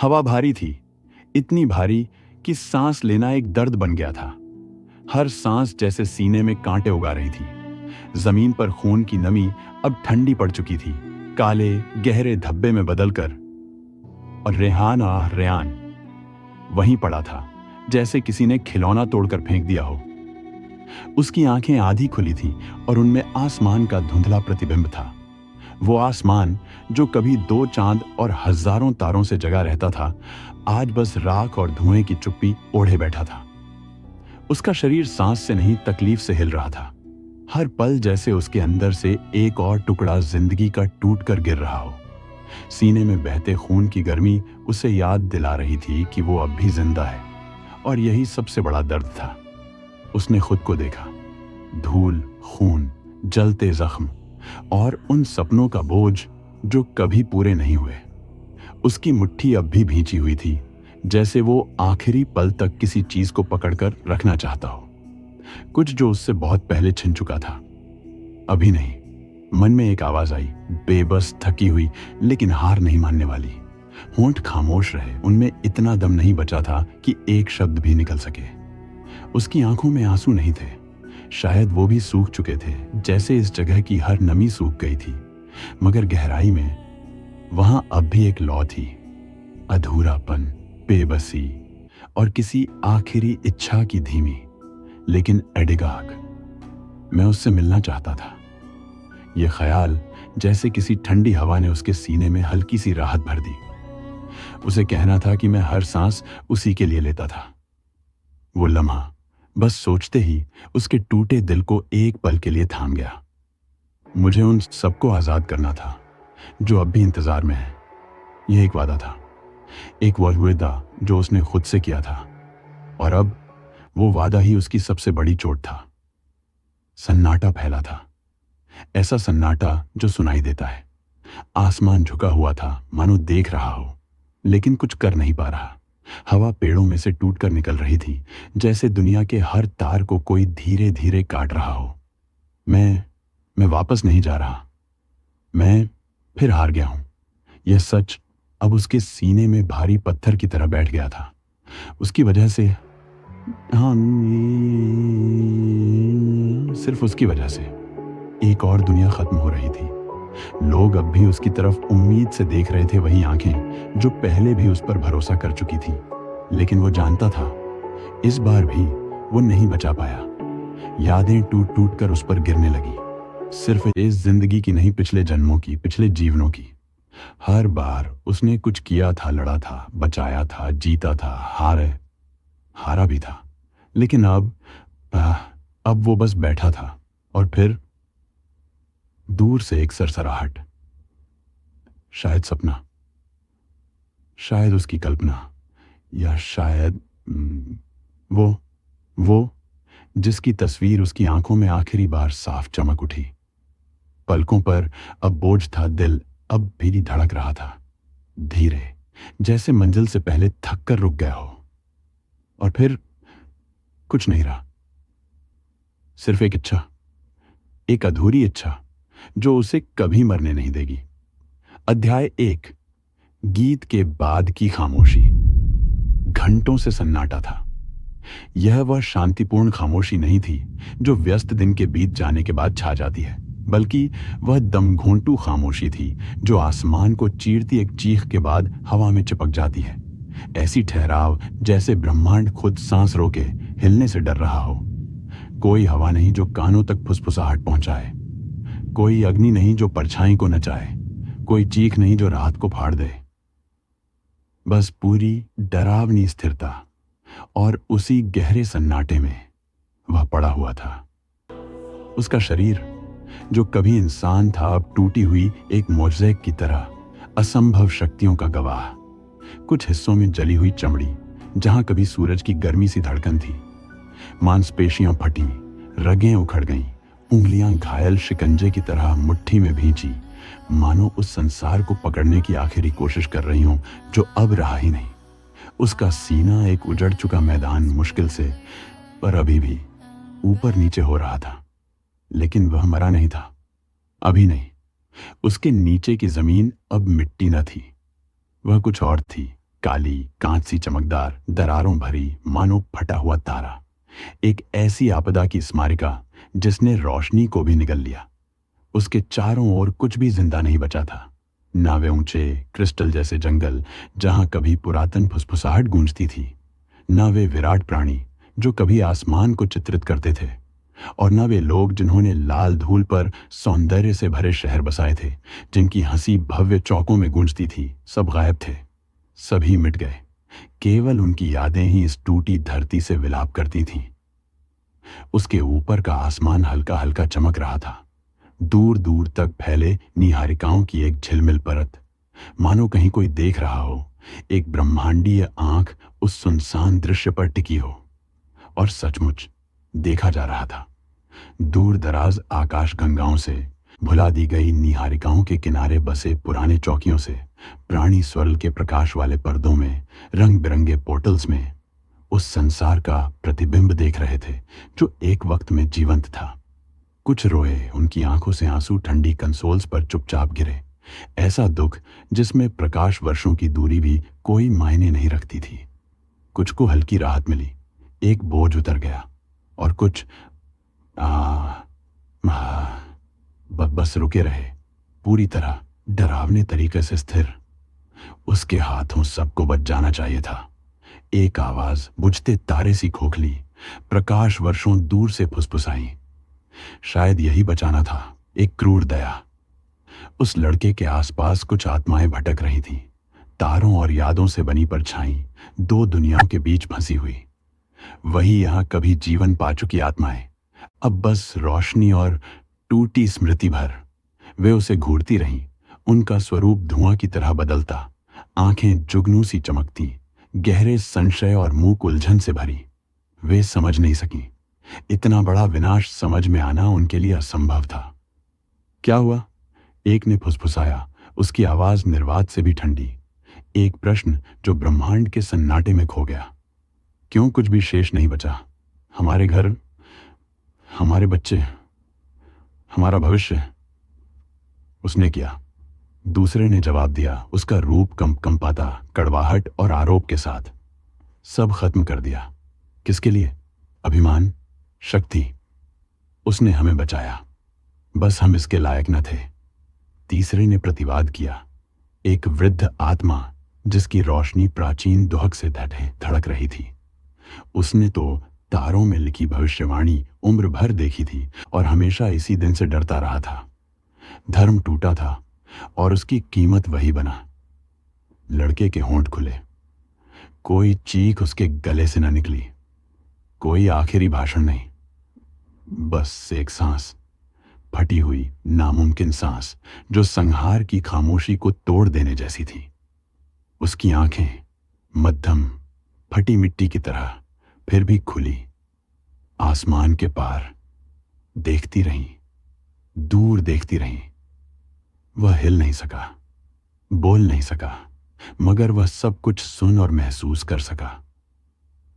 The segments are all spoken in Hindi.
हवा भारी थी, इतनी भारी कि सांस लेना एक दर्द बन गया था। हर सांस जैसे सीने में कांटे उगा रही थी। जमीन पर खून की नमी अब ठंडी पड़ चुकी थी, काले गहरे धब्बे में बदलकर। और रेहान वहीं पड़ा था, जैसे किसी ने खिलौना तोड़कर फेंक दिया हो। उसकी आंखें आधी खुली थीं और उनमें आसमान का धुंधला प्रतिबिंब था। वो आसमान जो कभी 2 चांद और हजारों तारों से जगा रहता था, आज बस राख और धुएं की चुप्पी ओढ़े बैठा था। उसका शरीर सांस से नहीं, तकलीफ से हिल रहा था। हर पल जैसे उसके अंदर से एक और टुकड़ा जिंदगी का टूट कर गिर रहा हो। सीने में बहते खून की गर्मी उसे याद दिला रही थी कि वो अब भी जिंदा है, और यही सबसे बड़ा दर्द था। उसने खुद को देखा, धूल, खून, जलते जख्म और उन सपनों का बोझ जो कभी पूरे नहीं हुए। उसकी मुट्ठी अब भी भींची हुई थी, जैसे वो आखिरी पल तक किसी चीज को पकड़कर रखना चाहता हो, कुछ जो उससे बहुत पहले छिन चुका था। अभी नहीं। मन में एक आवाज आई, बेबस, थकी हुई, लेकिन हार नहीं मानने वाली। होंठ खामोश रहे, उनमें इतना दम नहीं बचा था कि एक शब्द भी निकल सके। उसकी आंखों में आंसू नहीं थे, शायद वो भी सूख चुके थे, जैसे इस जगह की हर नमी सूख गई थी। मगर गहराई में वहां अब भी एक लौ थी, अधूरापन, बेबसी और किसी आखिरी इच्छा की धीमी लेकिन अडिग आग। मैं उससे मिलना चाहता था। यह ख्याल जैसे किसी ठंडी हवा ने उसके सीने में हल्की सी राहत भर दी। उसे कहना था कि मैं हर सांस उसी के लिए लेता था। वो लम्हा बस सोचते ही उसके टूटे दिल को एक पल के लिए थाम गया। मुझे उन सबको आजाद करना था जो अब भी इंतजार में है। यह एक वादा था, एक वादा जो उसने खुद से किया था, और अब वो वादा ही उसकी सबसे बड़ी चोट था। सन्नाटा फैला था, ऐसा सन्नाटा जो सुनाई देता है। आसमान झुका हुआ था, मानो देख रहा हो लेकिन कुछ कर नहीं पा रहा। हवा पेड़ों में से टूटकर निकल रही थी, जैसे दुनिया के हर तार को कोई धीरे धीरे काट रहा हो। मैं वापस नहीं जा रहा। मैं फिर हार गया हूं। यह सच अब उसके सीने में भारी पत्थर की तरह बैठ गया था। उसकी वजह से, हाँ, सिर्फ उसकी वजह से एक और दुनिया खत्म हो रही थी। लोग अब भी उसकी तरफ उम्मीद से देख रहे थे, वही आंखें जो पहले भी उस पर भरोसा कर चुकी थी। लेकिन वो जानता था, इस बार भी वो नहीं बचा पाया। यादें टूट टूट कर उस पर गिरने लगी, सिर्फ इस जिंदगी की नहीं, पिछले जन्मों की, पिछले जीवनों की। हर बार उसने कुछ किया था, लड़ा था, बचाया था, जीता था, हारा भी था। लेकिन अब वो बस बैठा था, और फिर दूर से एक सरसराहट, शायद सपना, शायद उसकी कल्पना, या शायद वो जिसकी तस्वीर उसकी आंखों में आखिरी बार साफ चमक उठी। पलकों पर अब बोझ था, दिल अब भी धड़क रहा था, धीरे, जैसे मंजिल से पहले थक कर रुक गया हो। और फिर कुछ नहीं रहा, सिर्फ एक इच्छा, एक अधूरी इच्छा जो उसे कभी मरने नहीं देगी। अध्याय 1, गीत के बाद की खामोशी। घंटों से सन्नाटा था। यह वह शांतिपूर्ण खामोशी नहीं थी जो व्यस्त दिन के बीत जाने के बाद छा जाती है, बल्कि वह दमघोंटू खामोशी थी जो आसमान को चीरती एक चीख के बाद हवा में चिपक जाती है। ऐसी ठहराव जैसे ब्रह्मांड खुद सांस रोके हिलने से डर रहा हो। कोई हवा नहीं जो कानों तक फुसफुसाहट पहुंचाए, कोई अग्नि नहीं जो परछाई को नचाए, कोई चीख नहीं जो रात को फाड़ दे। बस पूरी डरावनी स्थिरता, और उसी गहरे सन्नाटे में वह पड़ा हुआ था। उसका शरीर जो कभी इंसान था, अब टूटी हुई एक मोज़ेक की तरह, असंभव शक्तियों का गवाह। कुछ हिस्सों में जली हुई चमड़ी, जहां कभी सूरज की गर्मी सी धड़कन थी। मांसपेशियां फटी, रगें उखड़ गईं, उंगलियां घायल शिकंजे की तरह मुट्ठी में भींची, मानो उस संसार को पकड़ने की आखिरी कोशिश कर रही हूं जो अब रहा ही नहीं। उसका सीना एक उजड़ चुका मैदान, मुश्किल से, पर अभी भी ऊपर नीचे हो रहा था। लेकिन वह मरा नहीं था, अभी नहीं। उसके नीचे की जमीन अब मिट्टी न थी, वह कुछ और थी, काली कांच सी चमकदार, दरारों भरी, मानो फटा हुआ तारा। एक ऐसी आपदा की स्मारिका जिसने रोशनी को भी निगल लिया। उसके चारों ओर कुछ भी जिंदा नहीं बचा था। ना वे ऊंचे क्रिस्टल जैसे जंगल जहां कभी पुरातन फुसफुसाहट गूंजती थी, ना वे विराट प्राणी जो कभी आसमान को चित्रित करते थे, और न वे लोग जिन्होंने लाल धूल पर सौंदर्य से भरे शहर बसाए थे, जिनकी हंसी भव्य चौकों में गूंजती थी। सब गायब थे, सभी मिट गए। केवल उनकी यादें ही इस टूटी धरती से विलाप करती थीं। उसके ऊपर का आसमान हल्का हल्का चमक रहा था, दूर दूर तक फैले निहारिकाओं की एक झिलमिल परत, मानो कहीं कोई देख रहा हो। एक ब्रह्मांडीय आंख उस सुनसान दृश्य पर टिकी हो, और सचमुच देखा जा रहा था। दूर दराज आकाश गंगाओं से, भुला दी गई निहारिकाओं के किनारे बसे पुराने चौकियों से, प्राणी स्वर्ण के प्रकाश वाले पर्दों में, रंग बिरंगे पोर्टल्स में उस संसार का प्रतिबिंब देख रहे थे जो एक वक्त में जीवंत था। कुछ रोए, उनकी आंखों से आंसू ठंडी कंसोल्स पर चुपचाप गिरे। ऐसा दुख जिसमें प्रकाश वर्षों की दूरी भी कोई मायने नहीं रखती थी। कुछ को हल्की राहत मिली, एक बोझ उतर गया, और कुछ बस रुके रहे, पूरी तरह डरावने तरीके से स्थिर। उसके हाथों सबको बच जाना चाहिए था। एक आवाज बुझते तारे सी खोखली, प्रकाश वर्षों दूर से फुसफुसाई। शायद यही बचाना था, एक क्रूर दया। उस लड़के के आसपास कुछ आत्माएं भटक रही थीं, तारों और यादों से बनी परछाई, दो दुनियाओं के बीच फंसी हुई। वही यहां कभी जीवन पा चुकी आत्माएं, अब बस रोशनी और टूटी स्मृति भर। वे उसे घूरती रहीं, उनका स्वरूप धुआं की तरह बदलता, आंखें जुगनू सी चमकती, गहरे संशय और मुंह उलझन से भरी। वे समझ नहीं सकी, इतना बड़ा विनाश समझ में आना उनके लिए असंभव था। क्या हुआ? एक ने फुसफुसाया, उसकी आवाज निर्वात से भी ठंडी। एक प्रश्न जो ब्रह्मांड के सन्नाटे में खो गया। क्यों कुछ भी शेष नहीं बचा? हमारे घर, हमारे बच्चे, हमारा भविष्य? उसने किया। दूसरे ने जवाब दिया, उसका रूप कंपाता, कड़वाहट और आरोप के साथ। सब खत्म कर दिया। किसके लिए? अभिमान, शक्ति। उसने हमें बचाया, बस हम इसके लायक न थे। तीसरे ने प्रतिवाद किया, एक वृद्ध आत्मा जिसकी रोशनी प्राचीन दुहक से धड़क रही थी। उसने तो तारों में लिखी भविष्यवाणी उम्र भर देखी थी और हमेशा इसी दिन से डरता रहा था। धर्म टूटा था और उसकी कीमत वही बना। लड़के के होंठ खुले, कोई चीख उसके गले से न निकली, कोई आखिरी भाषण नहीं, बस एक सांस, फटी हुई नामुमकिन सांस जो संहार की खामोशी को तोड़ देने जैसी थी। उसकी आंखें मध्यम फटी मिट्टी की तरह फिर भी खुली, आसमान के पार देखती रहीं, दूर देखती रहीं। वह हिल नहीं सका, बोल नहीं सका, मगर वह सब कुछ सुन और महसूस कर सका।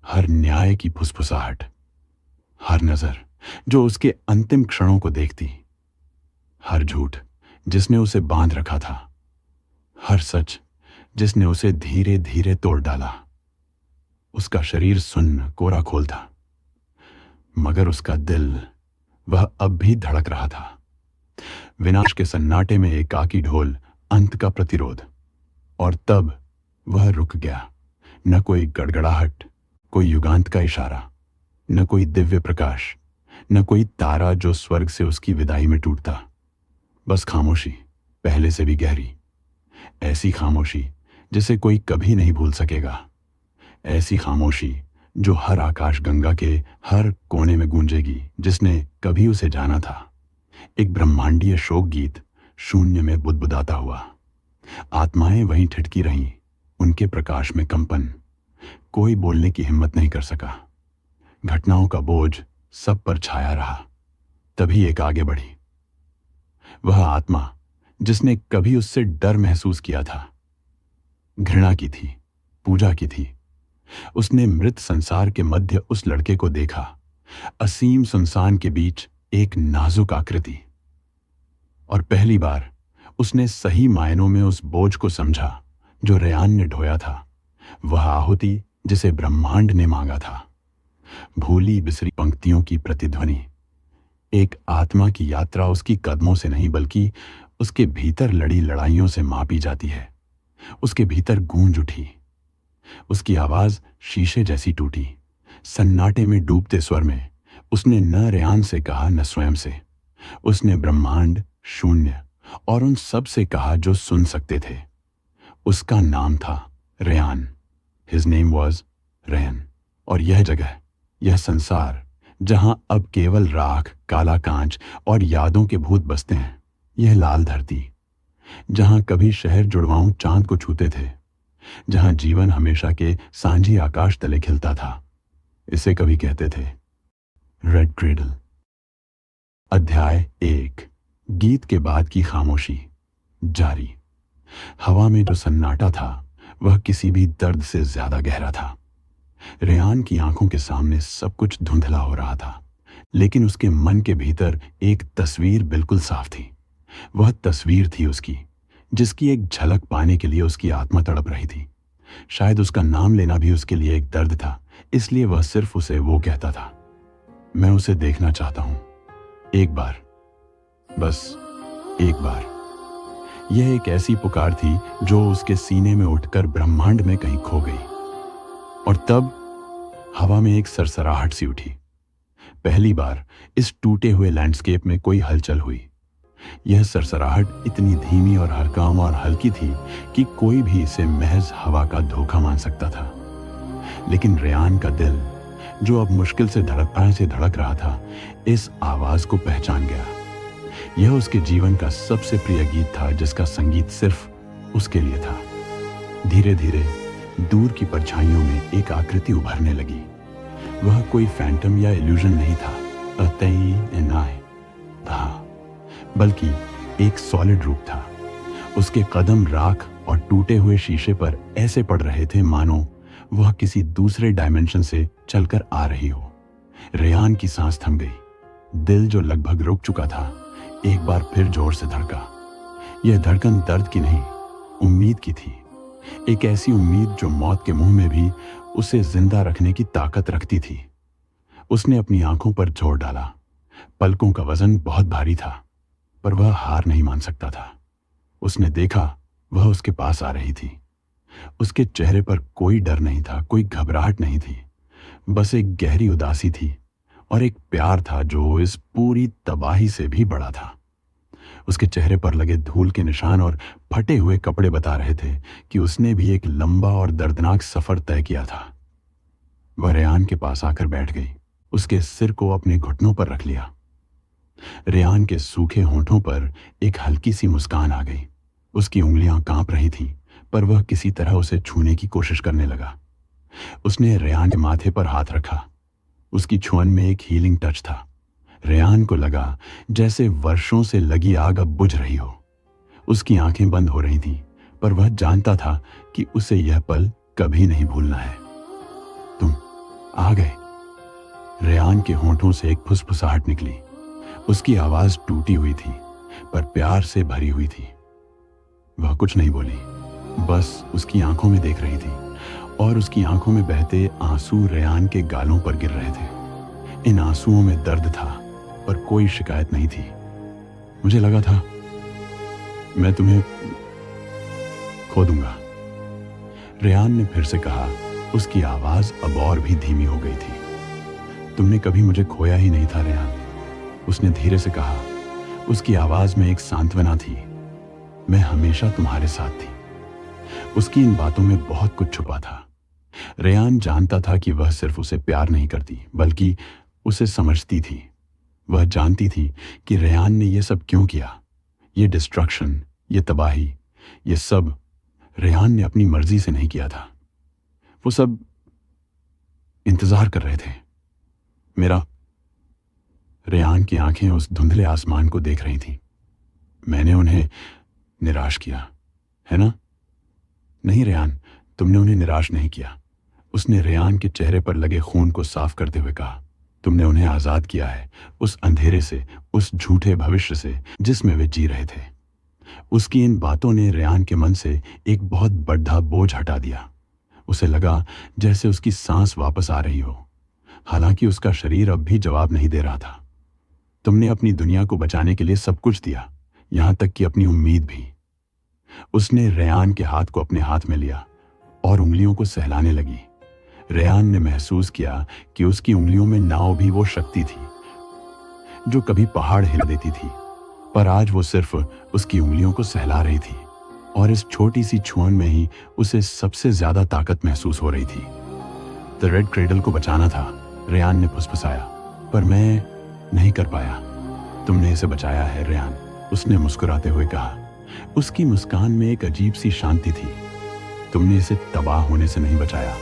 हर न्याय की फुसफुसाहट, हर नजर जो उसके अंतिम क्षणों को देखती, हर झूठ जिसने उसे बांध रखा था, हर सच जिसने उसे धीरे धीरे तोड़ डाला। उसका शरीर सुन्न कोरा खोल था, मगर उसका दिल, वह अब भी धड़क रहा था। विनाश के सन्नाटे में एकाकी ढोल, अंत का प्रतिरोध। और तब वह रुक गया। न कोई गड़गड़ाहट, कोई युगांत का इशारा, न कोई दिव्य प्रकाश, न कोई तारा जो स्वर्ग से उसकी विदाई में टूटता। बस खामोशी, पहले से भी गहरी। ऐसी खामोशी जिसे कोई कभी नहीं भूल सकेगा। ऐसी खामोशी जो हर आकाश गंगा के हर कोने में गूंजेगी, जिसने कभी उसे जाना था। एक ब्रह्मांडीय शोक गीत शून्य में बुदबुदाता हुआ। आत्माएं वहीं ठिठकी रहीं, उनके प्रकाश में कंपन। कोई बोलने की हिम्मत नहीं कर सका। घटनाओं का बोझ सब पर छाया रहा। तभी एक आगे बढ़ी, वह आत्मा जिसने कभी उससे डर महसूस किया था, घृणा की थी, पूजा की थी। उसने मृत संसार के मध्य उस लड़के को देखा, असीम सुनसान के बीच एक नाजुक आकृति। और पहली बार उसने सही मायनों में उस बोझ को समझा जो रेयान ने ढोया था, वह आहुति जिसे ब्रह्मांड ने मांगा था। भूली बिसरी पंक्तियों की प्रतिध्वनि। एक आत्मा की यात्रा उसकी कदमों से नहीं बल्कि उसके भीतर लड़ी लड़ाइयों से मापी जाती है। उसके भीतर गूंज उठी। उसकी आवाज शीशे जैसी टूटी। सन्नाटे में डूबते स्वर में उसने न रेयान से कहा न स्वयं से। उसने ब्रह्मांड, शून्य और उन सब से कहा जो सुन सकते थे। उसका नाम था Rayan. His name was Rayan. और यह जगह, यह संसार जहां अब केवल राख, काला कांच और यादों के भूत बसते हैं, यह लाल धरती जहां कभी शहर जुड़वाऊं चांद को छूते थे, जहां जीवन हमेशा के सांझी आकाश तले खिलता था, इसे कभी कहते थे रेड क्रेडल। अध्याय 1। गीत के बाद की खामोशी जारी। हवा में जो सन्नाटा था वह किसी भी दर्द से ज्यादा गहरा था। रेयान की आंखों के सामने सब कुछ धुंधला हो रहा था, लेकिन उसके मन के भीतर एक तस्वीर बिल्कुल साफ थी। वह तस्वीर थी उसकी, जिसकी एक झलक पाने के लिए उसकी आत्मा तड़प रही थी। शायद उसका नाम लेना भी उसके लिए एक दर्द था, इसलिए वह सिर्फ उसे वो कहता था। मैं उसे देखना चाहता हूं, एक बार, बस एक बार। यह एक ऐसी पुकार थी जो उसके सीने में उठकर ब्रह्मांड में कहीं खो गई। और तब हवा में एक सरसराहट सी उठी। पहली बार इस टूटे हुए लैंडस्केप में कोई हलचल हुई। यह सरसराहट इतनी धीमी और हरकाम और हल्की थी कि कोई भी इसे महज हवा का धोखा मान सकता था। लेकिन रेयान का दिल, जो अब मुश्किल से धड़क रहा था, इस आवाज को पहचान गया। यह उसके जीवन का सबसे प्रिय गीत था, जिसका संगीत सिर्फ उसके लिए था। धीरे धीरे दूर की परछाइयों में एक आकृति उभरने लगी। वह कोई फैंटम या इल्यूजन नहीं था, था, बल्कि एक सॉलिड रूप था। उसके कदम राख और टूटे हुए शीशे पर ऐसे पड़ रहे थे मानो वह किसी दूसरे डायमेंशन से चलकर आ रही हो। रेयान की सांस थम गई। दिल जो लगभग रुक चुका था, एक बार फिर जोर से धड़का। यह धड़कन दर्द की नहीं, उम्मीद की थी। एक ऐसी उम्मीद जो मौत के मुंह में भी उसे जिंदा रखने की ताकत रखती थी। उसने अपनी आंखों पर जोर डाला। पलकों का वजन बहुत भारी था, पर वह हार नहीं मान सकता था। उसने देखा, वह उसके पास आ रही थी। उसके चेहरे पर कोई डर नहीं था, कोई घबराहट नहीं थी, बस एक गहरी उदासी थी और एक प्यार था जो इस पूरी तबाही से भी बड़ा था। उसके चेहरे पर लगे धूल के निशान और फटे हुए कपड़े बता रहे थे कि उसने भी एक लंबा और दर्दनाक सफर तय किया था। वह रेयान के पास आकर बैठ गई, उसके सिर को अपने घुटनों पर रख लिया। रेयान के सूखे होंठों पर एक हल्की सी मुस्कान आ गई। उसकी उंगलियां कांप रही थीं, पर वह किसी तरह उसे छूने की कोशिश करने लगा। उसने रेयान के माथे पर हाथ रखा। उसकी छुअन में एक हीलिंग टच था। रेयान को लगा जैसे वर्षों से लगी आग अब बुझ रही हो। उसकी आंखें बंद हो रही थीं, पर वह जानता था कि उसे यह पल कभी नहीं भूलना है। तुम आ गए। रेयान के होंठों से एक फुसफुसाहट निकली। उसकी आवाज टूटी हुई थी, पर प्यार से भरी हुई थी। वह कुछ नहीं बोली, बस उसकी आंखों में देख रही थी, और उसकी आंखों में बहते आंसू रेयान के गालों पर गिर रहे थे। इन आंसुओं में दर्द था, पर कोई शिकायत नहीं थी। मुझे लगा था मैं तुम्हें खो दूंगा, रेयान ने फिर से कहा। उसकी आवाज अब और भी धीमी हो गई थी। तुमने कभी मुझे खोया ही नहीं था रेयान, उसने धीरे से कहा। उसकी आवाज में एक सांत्वना थी। मैं हमेशा तुम्हारे साथ थी। उसकी इन बातों में बहुत कुछ छुपा था। रेयान जानता था कि वह सिर्फ उसे प्यार नहीं करती, बल्कि उसे समझती थी। वह जानती थी कि रेयान ने यह सब क्यों किया। ये डिस्ट्रक्शन, ये तबाही, ये सब रेयान ने अपनी मर्जी से नहीं किया था। वो सब इंतजार कर रहे थे मेरा। रेयान की आंखें उस धुंधले आसमान को देख रही थीं। मैंने उन्हें निराश किया, है ना? नहीं रेयान, तुमने उन्हें निराश नहीं किया, उसने रेयान के चेहरे पर लगे खून को साफ करते हुए कहा। तुमने उन्हें आजाद किया है उस अंधेरे से, उस झूठे भविष्य से जिसमें वे जी रहे थे। उसकी इन बातों ने रेयान के मन से एक बहुत बड़ा बोझ हटा दिया। उसे लगा जैसे उसकी सांस वापस आ रही हो, हालांकि उसका शरीर अब भी जवाब नहीं दे रहा था। तुमने अपनी दुनिया को बचाने के लिए सब कुछ दिया, यहां तक कि अपनी उम्मीद भी। उसने रेयान के हाथ को अपने हाथ में लिया और उंगलियों को सहलाने लगी। रेयान ने महसूस किया कि उसकी उंगलियों में नाव भी वो शक्ति थी जो कभी पहाड़ हिला देती थी, पर आज वो सिर्फ उसकी उंगलियों को सहला रही थी, और इस छोटी सी छुअन में ही उसे सबसे ज्यादा ताकत महसूस हो रही थी। द रेड क्रेडल को बचाना था, रेयान ने फुसफुसाया, पर मैं नहीं कर पाया। तुमने इसे बचाया है रेयान, उसने मुस्कुराते हुए कहा। उसकी मुस्कान में एक अजीब सी शांति थी। तुमने इसे तबाह होने से नहीं बचाया,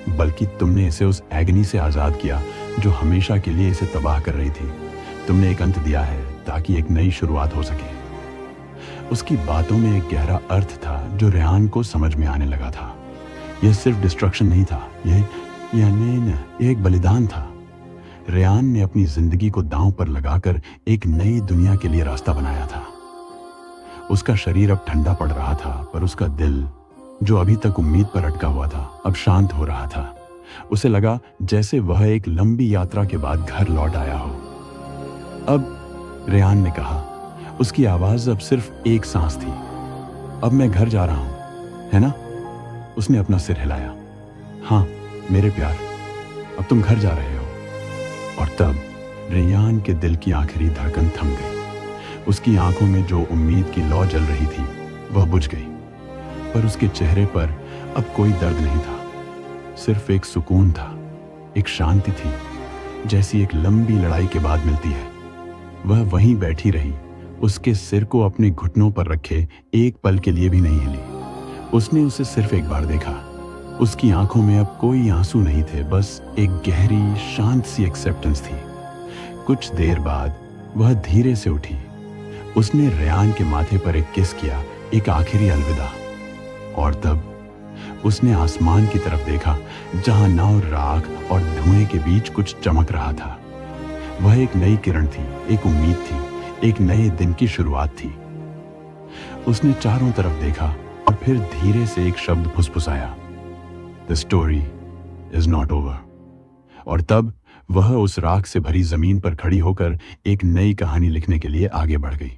बल्कि तुमने इसे उस एगनी से आजाद किया जो हमेशा के लिए इसे तबाह कर रही थी। तुमने एक अंत दिया है ताकि एक नई शुरुआत हो सके। उसकी बातों में एक गहरा अर्थ था जो रेयान को समझ में आने लगा था। यह सिर्फ डिस्ट्रक्शन नहीं था, यह एक बलिदान था। रेयान ने अपनी जिंदगी को दांव पर लगाकर एक नई दुनिया के लिए रास्ता बनाया था। उसका शरीर अब ठंडा पड़ रहा था, पर उसका दिल, जो अभी तक उम्मीद पर अटका हुआ था, अब शांत हो रहा था। उसे लगा जैसे वह एक लंबी यात्रा के बाद घर लौट आया हो। अब, रेयान ने कहा, उसकी आवाज अब सिर्फ एक सांस थी। अब मैं घर जा रहा हूं, है ना? उसने अपना सिर हिलाया। हाँ मेरे प्यार, अब तुम घर जा रहे हो। और तब रेयान के दिल की आखिरी धड़कन थम गई। उसकी आंखों में जो उम्मीद की लौ जल रही थी वह बुझ गई, पर उसके चेहरे पर अब कोई दर्द नहीं था, सिर्फ एक सुकून था, एक शांति थी जैसी एक लंबी लड़ाई के बाद मिलती है। वह वहीं बैठी रही, उसके सिर को अपने घुटनों पर रखे एक पल के लिए भी नहीं हिली। उसने उसे सिर्फ एक बार देखा। उसकी आंखों में अब कोई आंसू नहीं थे, बस एक गहरी शांत सी एक्सेप्टेंस थी। कुछ देर बाद वह धीरे से उठी। उसने रेयान के माथे पर एक किस किया, एक आखिरी अलविदा। और तब उसने आसमान की तरफ देखा जहां नाव राख और धुएं के बीच कुछ चमक रहा था। वह एक नई किरण थी, एक उम्मीद थी, एक नए दिन की शुरुआत थी। उसने चारों तरफ देखा और फिर धीरे से एक शब्द फुसफुसाया, the story is not over. और तब वह उस राख से भरी जमीन पर खड़ी होकर एक नई कहानी लिखने के लिए आगे बढ़ गई।